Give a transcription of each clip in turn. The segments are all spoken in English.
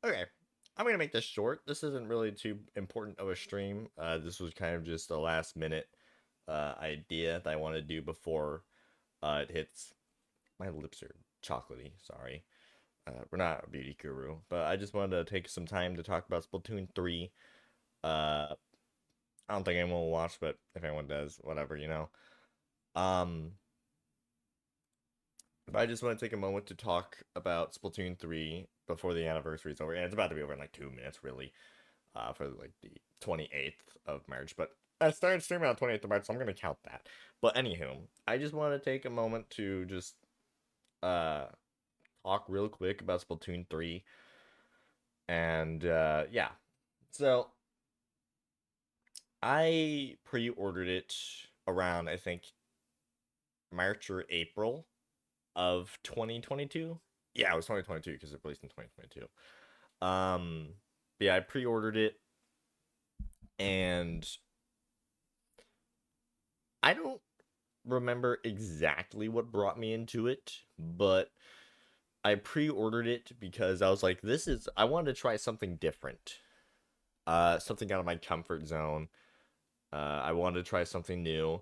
Okay, I'm gonna make this short. This isn't really too important of a stream. This was kind of just a last minute idea that I want to do before it hits. My lips are chocolatey. Sorry. We're not a beauty guru, but I just wanted to take some time to talk about Splatoon 3. Uh, I don't think anyone will watch, but if anyone does, whatever. Um, but I just want to take a moment to talk about Splatoon 3 before the anniversary is over, and it's about to be over in like 2 minutes, really. For like the 28th of March. But I started streaming on 28th of March, so I'm gonna count that. But anywho, I just want to take a moment to just uh talk real quick about Splatoon 3. And yeah. So I pre-ordered it around I think March or April of 2022. Yeah, it was 2022 because it released in 2022. But yeah, I pre-ordered it and I don't remember exactly what brought me into it, but I pre-ordered it because I was like, I wanted to try something different. Something out of my comfort zone. I wanted to try something new.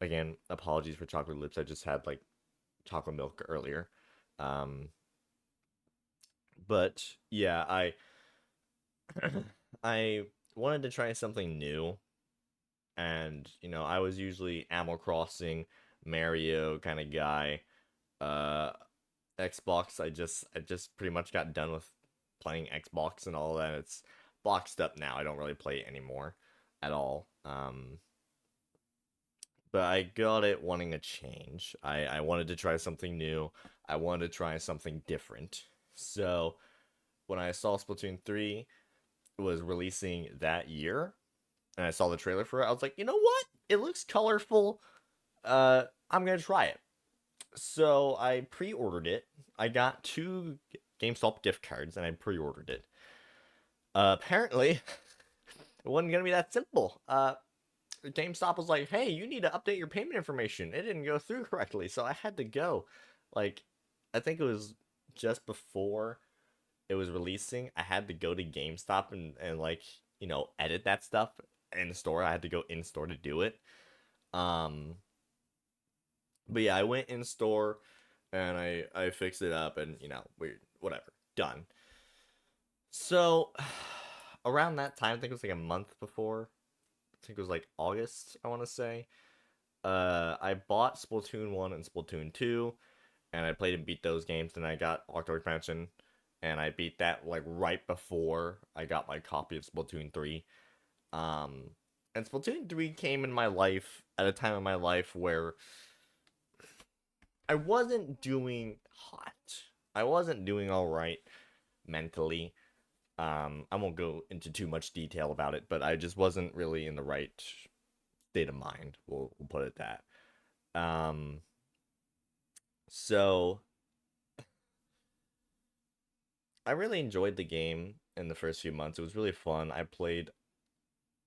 Again, apologies for chocolate lips. I just had like chocolate milk earlier. Um, but yeah, I wanted to try something new, and I was usually Animal Crossing, Mario kind of guy. Uh, Xbox, I just pretty much got done with playing Xbox and all that. It's boxed up now. I don't really play it anymore at all. But I got it wanting a change. I wanted to try something new. I wanted to try something different. So when I saw Splatoon 3 was releasing that year and I saw the trailer for it, I was like, you know what? It looks colorful. I'm gonna try it. So I pre-ordered it. I got two GameStop gift cards and I pre-ordered it. Apparently, it wasn't gonna be that simple. GameStop was like, "Hey, you need to update your payment information. It didn't go through correctly." So I had to go. Like, I think it was just before it was releasing. I had to go to GameStop and like edit that stuff in store. I had to go in store to do it. Um, but yeah, I went in store and I fixed it up and we whatever done. So around that time, I think it was like a month before. I think it was like August, I want to say. I bought Splatoon 1 and Splatoon 2, and I played and beat those games. Then I got October Expansion, and I beat that like right before I got my copy of Splatoon 3. Um, and Splatoon 3 came in my life at a time in my life where I wasn't doing hot. I wasn't doing all right mentally. I won't go into too much detail about it, but I just wasn't really in the right state of mind. We'll put it that. Um, so I really enjoyed the game in the first few months. It was really fun. I played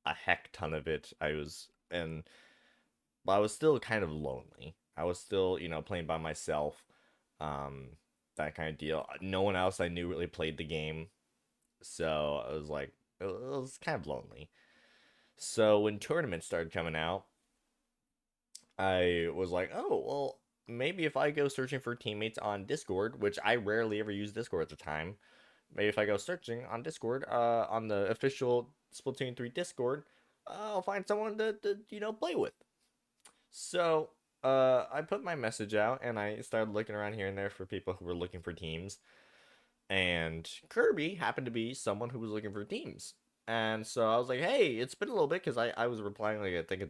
a heck ton of it. But I was still kind of lonely. I was still, playing by myself. Um, that kind of deal. No one else I knew really played the game, so I was like, it was kind of lonely. So when tournaments started coming out, I was like, oh, well, maybe if I go searching for teammates on Discord, which I rarely ever use Discord at the time, maybe if I go searching on Discord, on the official Splatoon 3 Discord, I'll find someone to play with. So, I put my message out and I started looking around here and there for people who were looking for teams. And Kirby happened to be someone who was looking for teams. And so I was like, hey, it's been a little bit because I was replying like I think a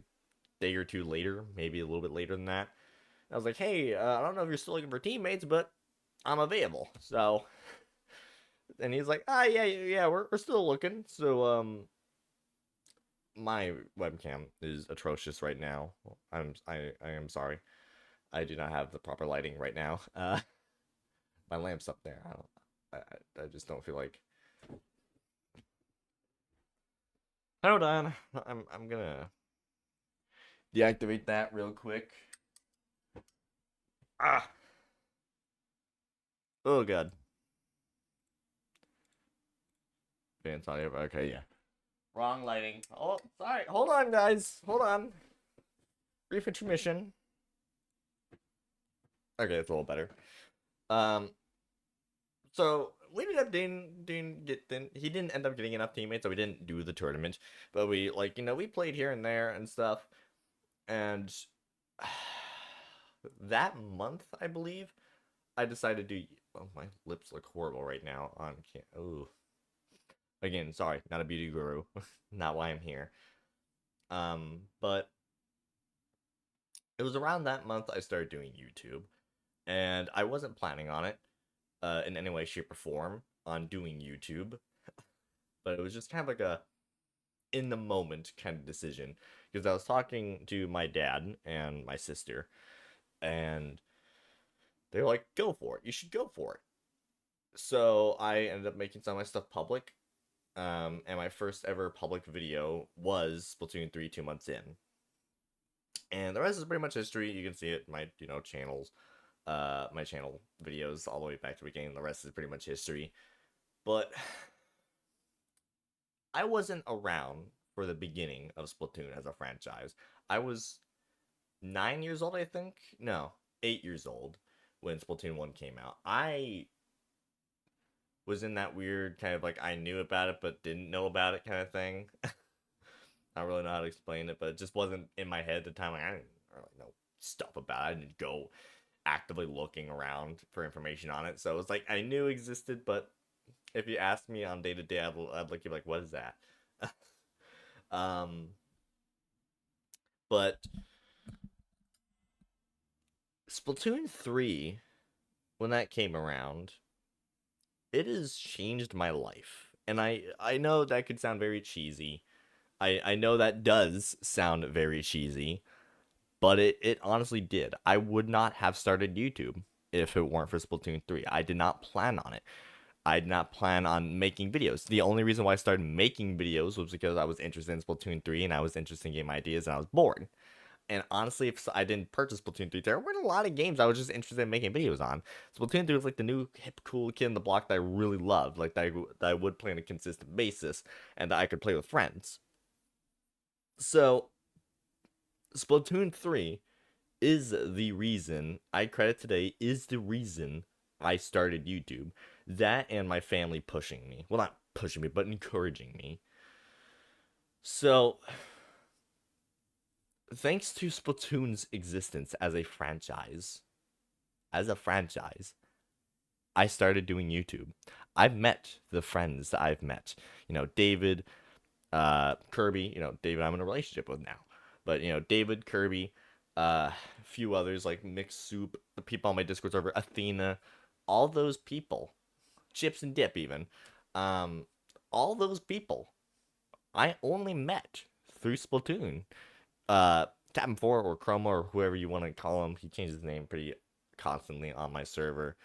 day or two later, maybe a little bit later than that. I was like, hey, I don't know if you're still looking for teammates, but I'm available. So, and he's like, yeah, yeah, yeah, we're still looking. So, my webcam is atrocious right now. I am sorry. I do not have the proper lighting right now. My lamp's up there. I just don't feel like. Hold on. I'm gonna deactivate that real quick. Ah. Oh god. Advanced audio. Okay, yeah. Wrong lighting. Oh, sorry. Hold on, guys. Hold on. Brief intermission. Okay, it's a little better. Um, so we ended up he didn't end up getting enough teammates, so we didn't do the tournament. But we we played here and there and stuff. And that month, I believe, I decided to. Oh, my lips look horrible right now. On can't. Ooh. Again, sorry, not a beauty guru. Not why I'm here. But it was around that month I started doing YouTube, and I wasn't planning on it, in any way, shape, or form on doing YouTube, but it was just kind of like a in the moment kind of decision because I was talking to my dad and my sister, and they were like, "Go for it. You should go for it." So I ended up making some of my stuff public. And my first ever public video was Splatoon 3 2 months in. And the rest is pretty much history. You can see it in my, channels, my channel videos all the way back to the beginning. The rest is pretty much history. But I wasn't around for the beginning of Splatoon as a franchise. I was 9 years old, I think. No, 8 years old when Splatoon 1 came out. I was in that weird kind of like I knew about it but didn't know about it kind of thing. I don't really know how to explain it, but it just wasn't in my head at the time. Like, I didn't really know stuff about it. I didn't go actively looking around for information on it. So it was like I knew it existed, but if you asked me on day to day, I'd look at like, what is that? um, but Splatoon 3, when that came around, it has changed my life. And I know that could sound very cheesy. I know that does sound very cheesy, but it honestly did. I would not have started YouTube if it weren't for Splatoon 3. I did not plan on it. I did not plan on making videos. The only reason why I started making videos was because I was interested in Splatoon 3 and I was interested in game ideas and I was bored. And honestly, if I didn't purchase Splatoon 3, there weren't a lot of games I was just interested in making videos on. Splatoon 3 was like the new hip, cool kid in the block that I really loved, like that I would play on a consistent basis and that I could play with friends. So, Splatoon 3 is the reason I credit today is the reason I started YouTube. That and my family pushing me. Well, not pushing me, but encouraging me. So, thanks to Splatoon's existence as a franchise, I started doing YouTube. I've met the friends that I've met. David, Kirby, David I'm in a relationship with now. But, David, Kirby, a few others like Mixed Soup, the people on my Discord server, Athena, all those people, Chips and Dip even, um, all those people I only met through Splatoon. Captain 4 or Chroma or whoever you want to call him, he changes his name pretty constantly on my server.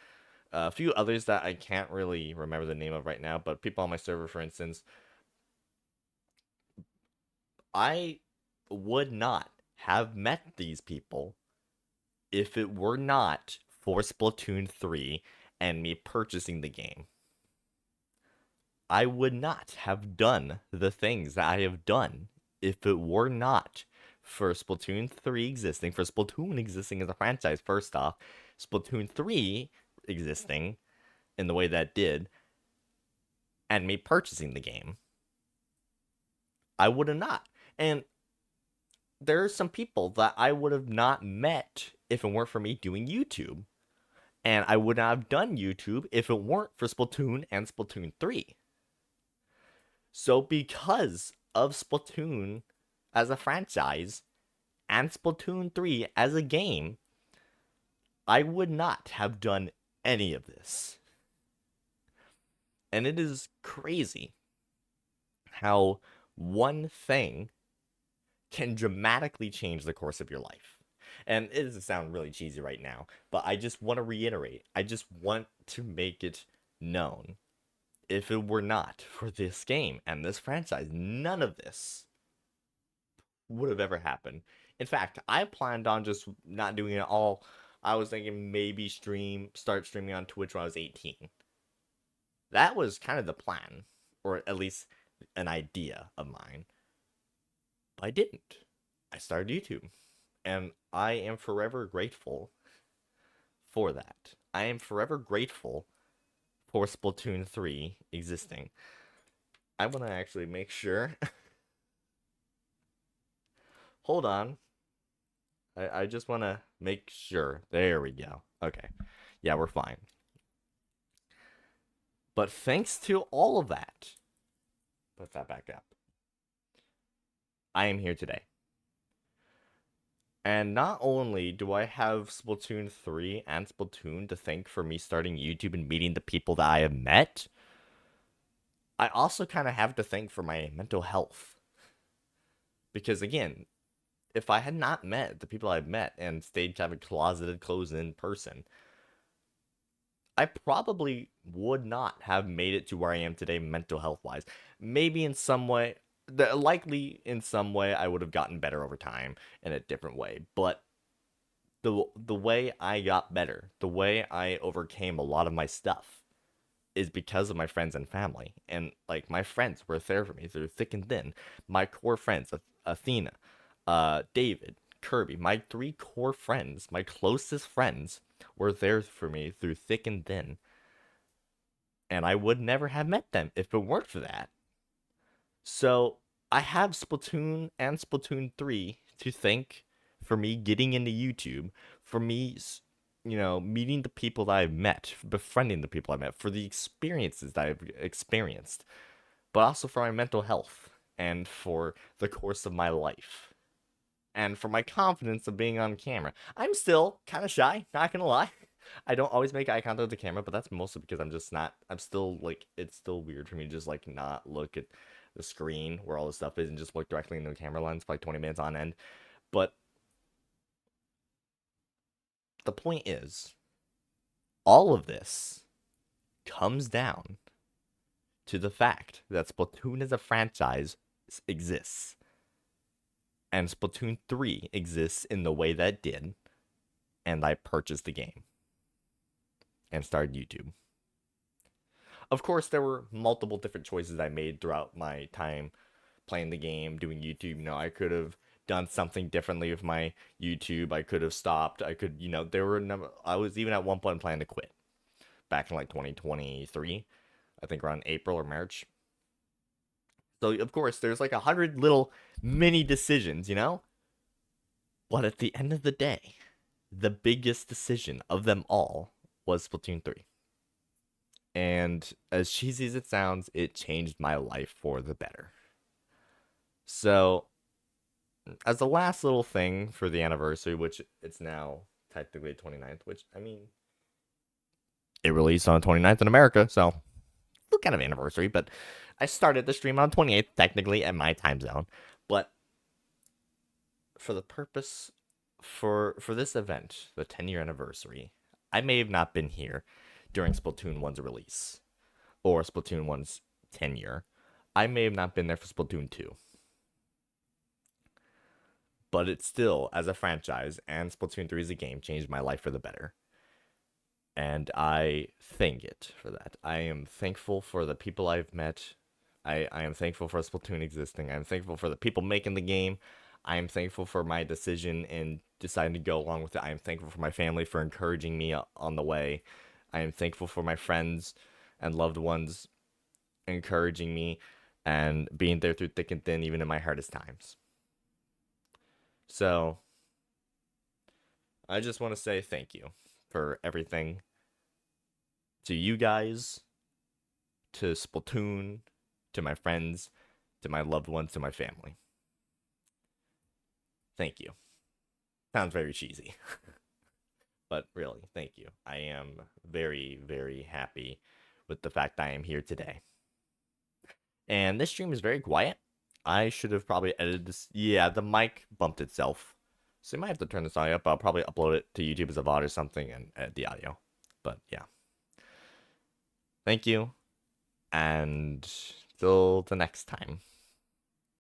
A few others that I can't really remember the name of right now, but people on my server, for instance, I would not have met these people if it were not for Splatoon 3 and me purchasing the game. I would not have done the things that I have done if it were not for Splatoon 3 existing, for Splatoon existing as a franchise, first off, Splatoon 3 existing in the way that did, and me purchasing the game. I would have not. And there are some people that I would have not met if it weren't for me doing YouTube. And I would not have done YouTube if it weren't for Splatoon and Splatoon 3. So because of Splatoon as a franchise and Splatoon 3 as a game, I would not have done any of this. And it is crazy how one thing can dramatically change the course of your life. And it doesn't sound really cheesy right now, but I just want to reiterate. I just want to make it known. If it were not for this game and this franchise, none of this would have ever happened. In fact, I planned on just not doing it at all. I was thinking maybe start streaming on Twitch when I was 18. That was kind of the plan or at least an idea of mine. But I didn't. I started YouTube, and I am forever grateful for that. I am forever grateful for Splatoon 3 existing. I want to actually make sure. Hold on. I just want to make sure. There we go. Okay. Yeah, we're fine. But thanks to all of that, put that back up. I am here today. And not only do I have Splatoon 3 and Splatoon to thank for me starting YouTube and meeting the people that I have met, I also kind of have to thank for my mental health. Because again, if I had not met the people I've met and stayed kind of closeted, closed in person, I probably would not have made it to where I am today mental health wise. Maybe in some way, likely in some way, I would have gotten better over time in a different way. But the way I got better, the way I overcame a lot of my stuff, is because of my friends and family. And like my friends were there for me through thick and thin. My core friends, Athena, David, Kirby, my three core friends, my closest friends, were there for me through thick and thin. And I would never have met them if it weren't for that. So I have Splatoon and Splatoon 3 to thank for me getting into YouTube, for me, meeting the people that I've met, befriending the people I met, for the experiences that I've experienced, but also for my mental health and for the course of my life. And for my confidence of being on camera. I'm still kind of shy, not gonna lie. I don't always make eye contact with the camera, but that's mostly because I'm just not. I'm still like, it's still weird for me to just like not look at the screen where all the stuff is and just look directly into the camera lens for like 20 minutes on end. But the point is, all of this comes down to the fact that Splatoon as a franchise exists. And Splatoon 3 exists in the way that it did. And I purchased the game and started YouTube. Of course, there were multiple different choices I made throughout my time playing the game, doing YouTube. I could have done something differently with my YouTube. I could have stopped. I could, there were I was even at one point planning to quit back in like 2023, I think around April or March. So of course, there's like 100 little mini decisions, But at the end of the day, the biggest decision of them all was Splatoon 3. And as cheesy as it sounds, it changed my life for the better. So, as the last little thing for the anniversary, which it's now technically 29th, which, I mean, it released on the 29th in America, so still kind of anniversary, but I started the stream on 28th, technically, at my time zone. But for the purpose, for this event, the 10-year anniversary, I may have not been here during Splatoon 1's release, or Splatoon 1's 10-year. I may have not been there for Splatoon 2. But it still, as a franchise, and Splatoon 3 as a game, changed my life for the better. And I thank it for that. I am thankful for the people I've met. I am thankful for Splatoon existing. I'm thankful for the people making the game. I am thankful for my decision in deciding to go along with it. I am thankful for my family for encouraging me on the way. I am thankful for my friends and loved ones encouraging me and being there through thick and thin, even in my hardest times. So, I just want to say thank you for everything. To you guys, to Splatoon, to my friends, to my loved ones, to my family. Thank you. Sounds very cheesy. But really, thank you. I am very, very happy with the fact I am here today. And this stream is very quiet. I should have probably edited this. Yeah, the mic bumped itself. So you might have to turn this audio up. I'll probably upload it to YouTube as a VOD or something and edit the audio. But yeah. Thank you. And till the next time.